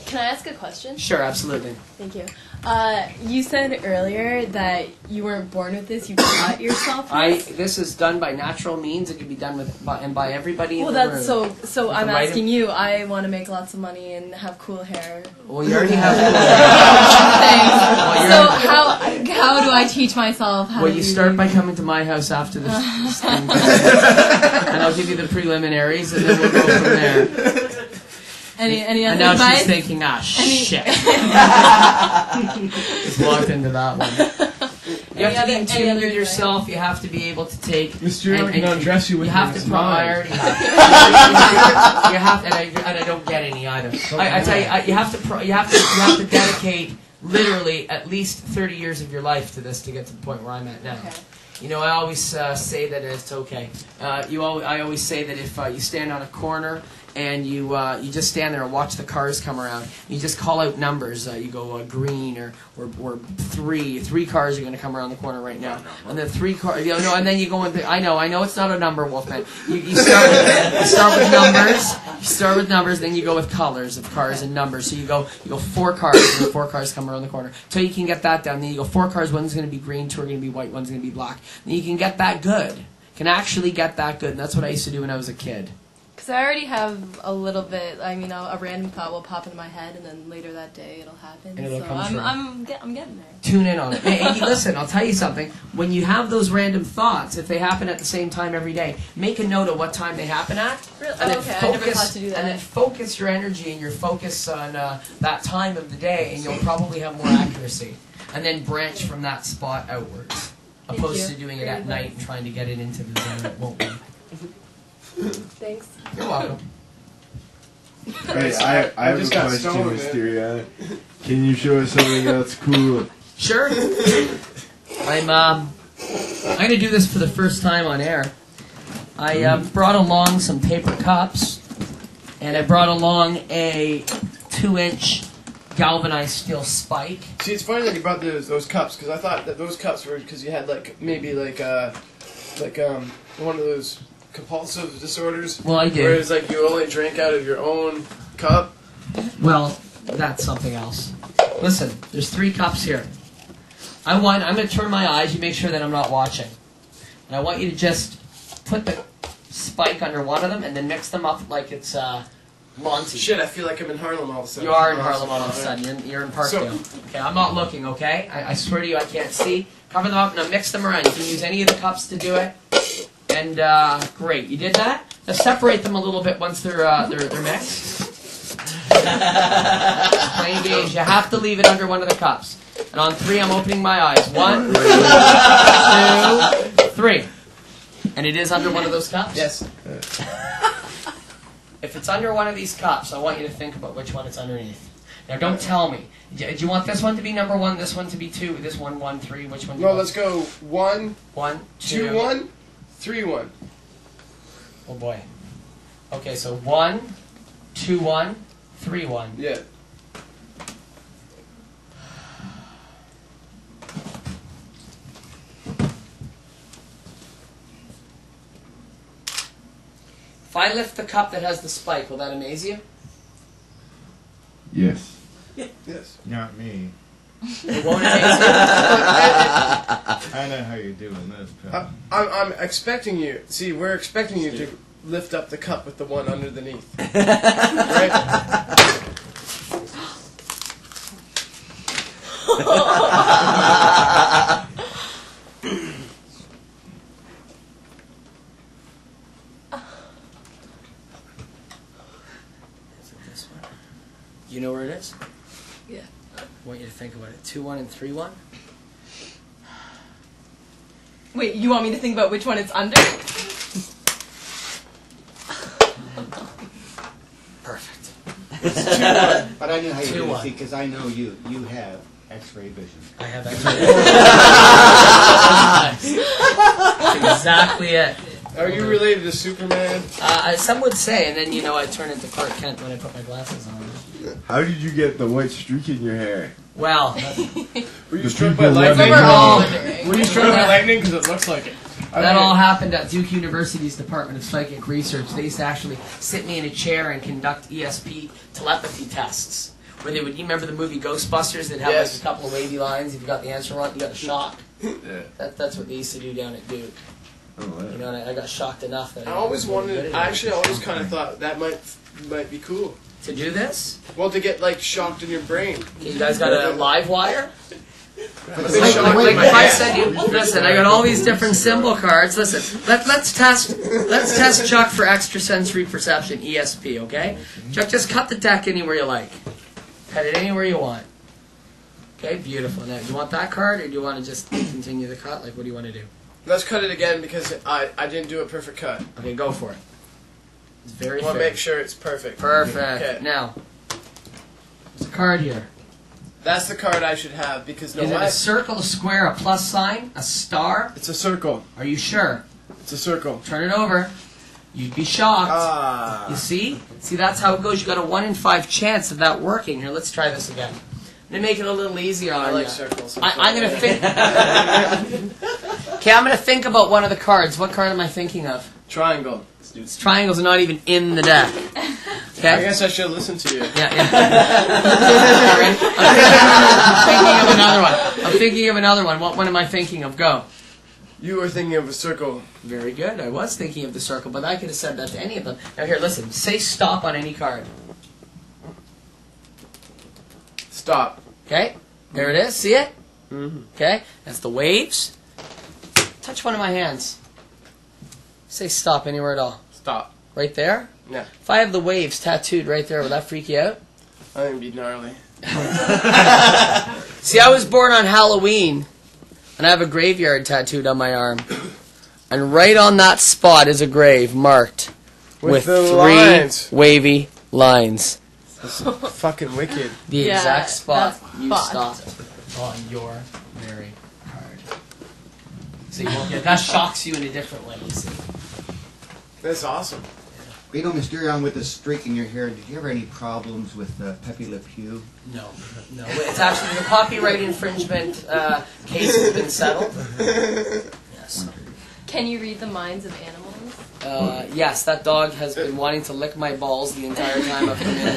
Can I ask a question? Sure, absolutely. Thank you. You said earlier that you weren't born with this, you taught yourself this. This is done by natural means. It can be done by everybody in the that's room. so I'm asking you, I want to make lots of money and have cool hair. Well, you already have cool hair. So how do I teach myself how to you start by coming to my house after this thing. And I'll give you the preliminaries, and then we'll go from there. Any other and now advice? she's thinking, shit. Just walked into that one. You have to be in tune with yourself. You have to be able to take... Mysterion can undress you with you have to smile. you have and I don't get any either. I tell you, you have to dedicate literally at least 30 years of your life to this to get to the point where I'm at now. Okay. You know, I always say that it's okay. I always say that if you stand on a corner and you just stand there and watch the cars come around, you just call out numbers. You go green or three. 3 cars are going to come around the corner right now, and then 3 cars. And then you go into. I know it's not a number, Wolfman. You start with numbers. You start with numbers, then you go with colors of cars and numbers. So you go 4 cars, and 4 cars come around the corner. So you can get that down. Then you go 4 cars. One's going to be green, 2 are going to be white, one's going to be black. Then you can get that good. Can actually get that good, and that's what I used to do when I was a kid. Because I already have a little bit. I mean, a random thought will pop into my head, and then later that day it'll happen. And it'll so come true. I'm getting there. Tune in on it. And listen, I'll tell you something. When you have those random thoughts, if they happen at the same time every day, make a note of what time they happen at. Really? And then Okay, I never thought to do that. And then focus your energy and your focus on that time of the day, and you'll probably have more accuracy. And then branch from that spot outwards, opposed to doing it at night and trying to get it into the zone that won't be. Thanks. You're welcome. Hey, I have a question, Mysterion. Can you show us something that's cool? Sure. I'm going to do this for the first time on air. I brought along some paper cups, and I brought along a 2-inch galvanized steel spike. See, it's funny that you brought those cups, because I thought that those cups were because you had maybe one of those compulsive disorders. Well, I did. Whereas you only drink out of your own cup. Well, that's something else. Listen, there's 3 cups here. I'm going to turn my eyes. You make sure that I'm not watching. And I want you to just put the spike under one of them and then mix them up like it's Monty. Shit, I feel like I'm in Harlem all of a sudden. You are in Harlem all of a sudden. You're in Parkdale. Okay, I'm not looking, okay? I swear to you I can't see. Cover them up. Now mix them around. You can use any of the cups to do it. And great, you did that. Now separate them a little bit once they're mixed. Plain gauge. You have to leave it under one of the cups. And on 3, I'm opening my eyes. 1, 2, 3. And it is under one of those cups. Yes. If it's under one of these cups, I want you to think about which one it's underneath. Now, don't tell me. Do you want this one to be number 1, this one to be 2, this one 1, 3? Which one? No, let's go 1, 2, 1, 3, 1. Oh boy. Okay, so 1, 2, 1, 3, 1. Yeah. If I lift the cup that has the spike, will that amaze you? Yes. Yes. Not me. It won't amaze you? I know how you're doing this, pal. I'm expecting you. See, we're expecting you to lift up the cup with the one underneath. Right? Is it this one? You know where it is? Yeah. I want you to think about it. 2, 1, and 3, 1. Wait, you want me to think about which one it's under? Perfect. It's 2, 1. But I know how you do 2-1. it, see, because I know you have X-ray vision. I have X-ray. That's exactly it. Are you related to Superman? Some would say, and then I turn into Clark Kent when I put my glasses on. How did you get the white streak in your hair? Well, Were you The struck by people lightning? overall, Were you struck by lightning? Because it looks like it. that all happened at Duke University's Department of Psychic Research. They used to actually sit me in a chair and conduct ESP telepathy tests, where they would. You remember the movie Ghostbusters? They'd have Yes. like a couple of wavy lines. If you got the answer wrong, you got a shock. Yeah. That's what they used to do down at Duke. Oh, yeah. You know, and I got shocked enough that I always wasn't really wanted. good at it. Actually, I always kind of thought that might be cool. To do this. Well, to get like shocked in your brain. Okay, you guys got a live wire? Like, Like if I said you, listen, I got all these different symbol cards. Listen, let's test Chuck for extrasensory perception, ESP, okay? Chuck, just cut the deck anywhere you like. Cut it anywhere you want. Okay, beautiful. Now, do you want that card, or do you want to just continue the cut? Like, what do you want to do? Let's cut it again because I didn't do a perfect cut. Okay, go for it. It's very I want to fair. make sure it's perfect. Perfect. Okay. Now, there's a card here. That's the card I should have because Is it a circle, a square, a plus sign, a star? It's a circle. Are you sure? It's a circle. Turn it over. You'd be shocked. You Ah. see? See, that's how it goes. You got a 1 in 5 chance of that working. Here, let's try this again. Let me make it a little easier on I like you. circles. I'm going to think. Okay, I'm going to think about one of the cards. What card am I thinking of? Triangle. This triangles are not even in the deck. I Okay? guess I should listen to you. Yeah, yeah. All right. I'm thinking of another one. I'm thinking of another one. What one am I thinking of? Go. You were thinking of a circle. Very good. I was thinking of the circle, but I could have said that to any of them. Now here, listen. Say stop on any card. Stop. Okay? There it is. See it? Mm-hmm. Okay? That's the waves. Touch one of my hands. Say stop anywhere at all. Stop. Right there? Yeah. If I have the waves tattooed right there, will that freak you out? I think it'd be gnarly. See, I was born on Halloween, and I have a graveyard tattooed on my arm. And right on that spot is a grave marked with the 3 lines. wavy lines. Fucking wicked. The Yeah, exact spot that's you spot. stopped on your very card. So you won't get, that shocks you in a different way, you see. That's awesome. You know, Mysterion, with the streak in your hair, did you ever have any problems with Pepe Le Pew? No. It's actually the copyright infringement case has been settled. Yes. Can you read the minds of animals? Yes, that dog has been wanting to lick my balls the entire time I've come in here.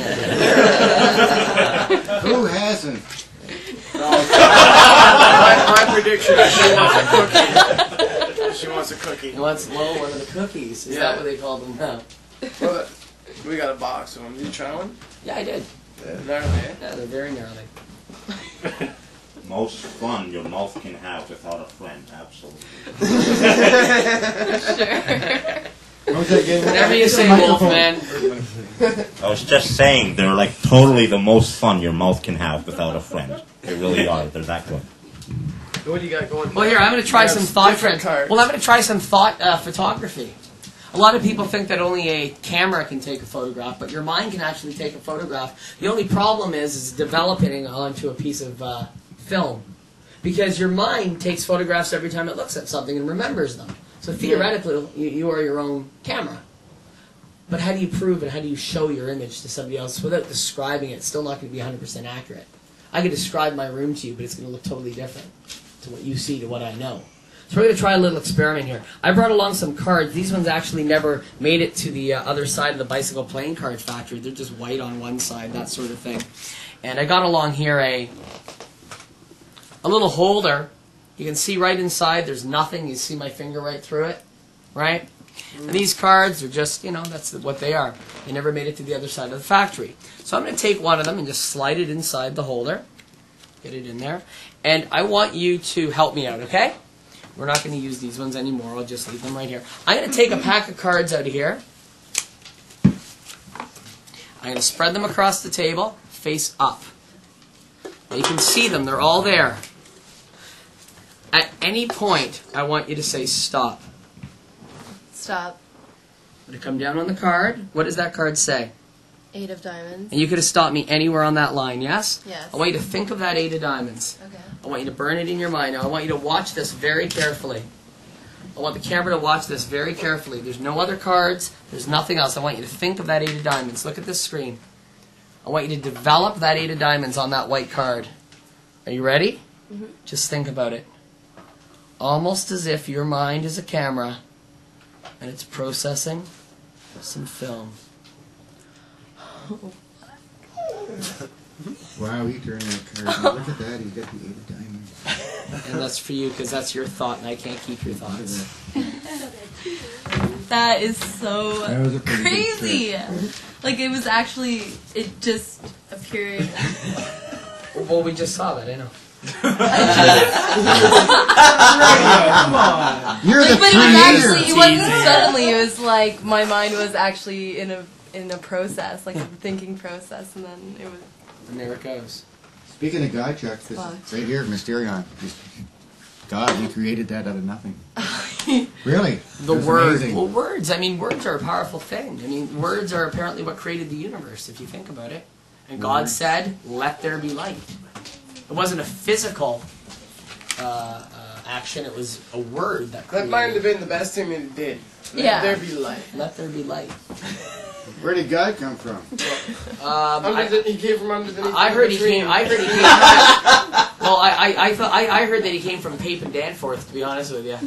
Who hasn't? My prediction is she wants a cookie. She wants a cookie. He wants one of the cookies. Is Yeah. that what they call them now? Well, we got a box of them. Did you try one? Yeah, I did. Gnarly, eh? Yeah, they're very gnarly. Most fun your mouth can have without a friend, absolutely. What was that game? Whatever you say, Wolfman. I was just saying, they're like totally the most fun your mouth can have without a friend. They really are. They're that good. What do you got going? Well, here, I'm going to try Yeah, some thought different cards. Well, I'm going to try some thought photography. A lot of people think that only a camera can take a photograph, but your mind can actually take a photograph. The only problem is developing onto a piece of film. Because your mind takes photographs every time it looks at something and remembers them. So theoretically, you are your own camera. But how do you prove it? How do you show your image to somebody else without describing it? It's still not going to be 100% accurate. I could describe my room to you, but it's going to look totally different to what you see, to what I know. So we're going to try a little experiment here. I brought along some cards. These ones actually never made it to the other side of the bicycle playing card factory. They're just white on one side, that sort of thing. And I got along here a little holder. You can see right inside there's nothing. You see my finger right through it, right? And these cards are just, that's what they are. They never made it to the other side of the factory. So I'm going to take one of them and just slide it inside the holder. Get it in there. And I want you to help me out, okay? We're not going to use these ones anymore. I'll just leave them right here. I'm going to take a pack of cards out of here. I'm going to spread them across the table, face up. Now you can see them. They're all there. At any point, I want you to say stop. Stop. I'm going to come down on the card. What does that card say? 8 of diamonds. And you could have stopped me anywhere on that line, yes? Yes. I want you to think of that 8 of diamonds. Okay. I want you to burn it in your mind. Now, I want you to watch this very carefully. I want the camera to watch this very carefully. There's no other cards. There's nothing else. I want you to think of that 8 of diamonds. Look at this screen. I want you to develop that 8 of diamonds on that white card. Are you ready? Mm-hmm. Just think about it. Almost as if your mind is a camera and it's processing some film. Wow, he turned that card. Look at that, he's got the 8 of diamonds. And that's for you because that's your thought, and I can't keep your thoughts. That is so That was a pretty good crazy. Like it was actually, it just appeared. Well, we just saw that, I know. Come on. You're the But it was actually, creator. it wasn't suddenly. It was like my mind was actually in a process, like a thinking process, and then it was. And there it goes. Speaking of God, Chuck, this Fuck. right here, Mysterion. God, he created that out of nothing. Really? The That's word. amazing. Well, words. I mean, words are a powerful thing. I mean, words are apparently what created the universe, if you think about it. And God said, "Let there be light." It wasn't a physical action. It was a word that That created. might have been the best thing that it did. Let Yeah. there be light. Let there be light. Where did God come from? He came from underneath. I heard he the tree. came. I heard he came. Well, I heard that he came from Pape and Danforth. To be honest with you.